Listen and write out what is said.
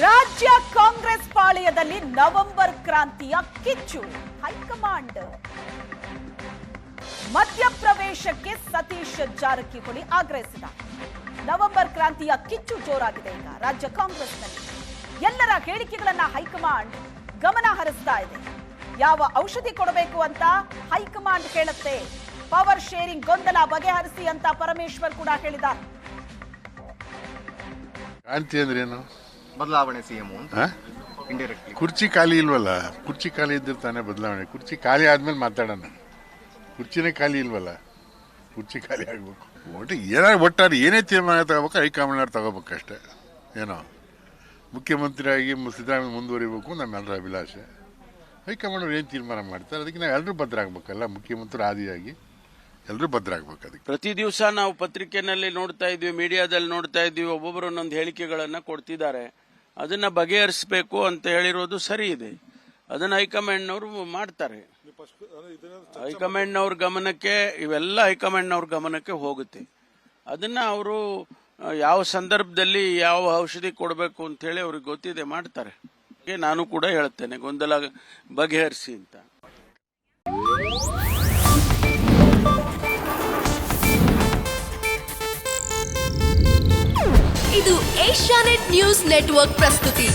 ರಾಜ್ಯ ಕಾಂಗ್ರೆಸ್ ಪಾಳೆಯದಲ್ಲಿ ನವೆಂಬರ್ ಕ್ರಾಂತಿಯ ಕಿಚ್ಚು. ಹೈಕಮಾಂಡ್ ಮಧ್ಯಪ್ರವೇಶಕ್ಕೆ ಸತೀಶ್ ಜಾರಕಿಹೊಳಿ ಆಗ್ರಹಿಸಿದ. ನವೆಂಬರ್ ಕ್ರಾಂತಿಯ ಕಿಚ್ಚು ಜೋರಾಗಿದೆ ಈಗ ರಾಜ್ಯ ಕಾಂಗ್ರೆಸ್ನಲ್ಲಿ. ಎಲ್ಲರ ಹೇಳಿಕೆಗಳನ್ನ ಹೈಕಮಾಂಡ್ ಗಮನ ಹರಿಸ್ತಾ ಇದೆ. ಯಾವ ಔಷಧಿ ಕೊಡಬೇಕು ಅಂತ ಹೈಕಮಾಂಡ್ ಹೇಳುತ್ತೆ. ಪವರ್ ಶೇರಿಂಗ್ ಗೊಂದಲ ಬಗೆಹರಿಸಿ ಅಂತ ಪರಮೇಶ್ವರ್ ಕೂಡ ಹೇಳಿದ್ದಾರೆ. ಕ್ರಾಂತಿ ಅಂದ್ರೇನು? ಬದಲಾವಣೆ ಸಿಎಂ ಅಂತ ಇಂಡೈರೆಕ್ಟ್ಲಿ. ಕುರ್ಚಿ ಖಾಲಿ ಇಲ್ವಲ್ಲ, ಕುರ್ಚಿ ಖಾಲಿ ಇದ್ರೆ ತಾನೇ ಬದಲಾವಣೆ. ಕುರ್ಚಿ ಖಾಲಿ ಆದ್ಮೇಲೆ ಮಾತಾಡೋಣ. ಕುರ್ಚಿನೇ ಖಾಲಿ ಇಲ್ವಲ್ಲ, ಕುರ್ಚಿ ಖಾಲಿ ಆಗ್ಬೇಕು. ಒಟ್ಟಾರೆ ಏನೇ ತೀರ್ಮಾನ ತಗೋಬೇಕು ಹೈಕಮಾಂಡ್ ತಗೋಬೇಕಷ್ಟೇ. ಏನೋ ಮುಖ್ಯಮಂತ್ರಿಯಾಗಿ ಸಿದ್ದರಾಮಯ್ಯ ಮುಂದುವರಿಬೇಕು ನಮ್ಮೆಲ್ಲರ ಅಭಿಲಾಷೆ. ಹೈಕಮಾಂಡ್ ಅವ್ರು ಏನು ತೀರ್ಮಾನ ಮಾಡ್ತಾರೆ ಅದಕ್ಕೆ ನಾವು ಎಲ್ಲರೂ ಭದ್ರ ಆಗ್ಬೇಕಲ್ಲ. ಮುಖ್ಯಮಂತ್ರಿ ಆದಿಯಾಗಿ ಎಲ್ಲರೂ ಭದ್ರ ಆಗ್ಬೇಕು. ಅದಕ್ಕೆ ಪ್ರತಿ ದಿವಸ ನಾವು ಪತ್ರಿಕೆನಲ್ಲಿ ನೋಡ್ತಾ ಇದ್ವಿ, ಮೀಡಿಯಾದಲ್ಲಿ ನೋಡ್ತಾ ಇದ್ವಿ, ಒಬ್ಬೊಬ್ಬರು ಒಂದೊಂದು ಹೇಳಿಕೆಗಳನ್ನ ಕೊಡ್ತಿದ್ದಾರೆ. ಅದನ್ನ ಬಗೆಹರಿಸಬೇಕು ಅಂತ ಹೇಳಿರೋದು ಸರಿ ಇದೆ. ಅದನ್ನ ಹೈಕಮಾಂಡ್ನವರು ಮಾಡ್ತಾರೆ. ಹೈಕಮಾಂಡ್ನವ್ರ ಗಮನಕ್ಕೆ ಇವೆಲ್ಲ ಹೈಕಮಾಂಡ್ನವ್ರ ಗಮನಕ್ಕೆ ಹೋಗುತ್ತೆ. ಅದನ್ನ ಅವರು ಯಾವ ಸಂದರ್ಭದಲ್ಲಿ ಯಾವ ಔಷಧಿ ಕೊಡಬೇಕು ಅಂತ ಹೇಳಿ ಅವ್ರಿಗೆ ಗೊತ್ತಿದೆ, ಮಾಡ್ತಾರೆ. ನಾನು ಕೂಡ ಹೇಳ್ತೇನೆ ಗೊಂದಲ ಬಗೆಹರಿಸಿ ಅಂತ. ಇದು ಏಷ್ಯಾನೆಟ್ ನ್ಯೂಸ್ ನೆಟ್ವರ್ಕ್ ಪ್ರಸ್ತುತಿ.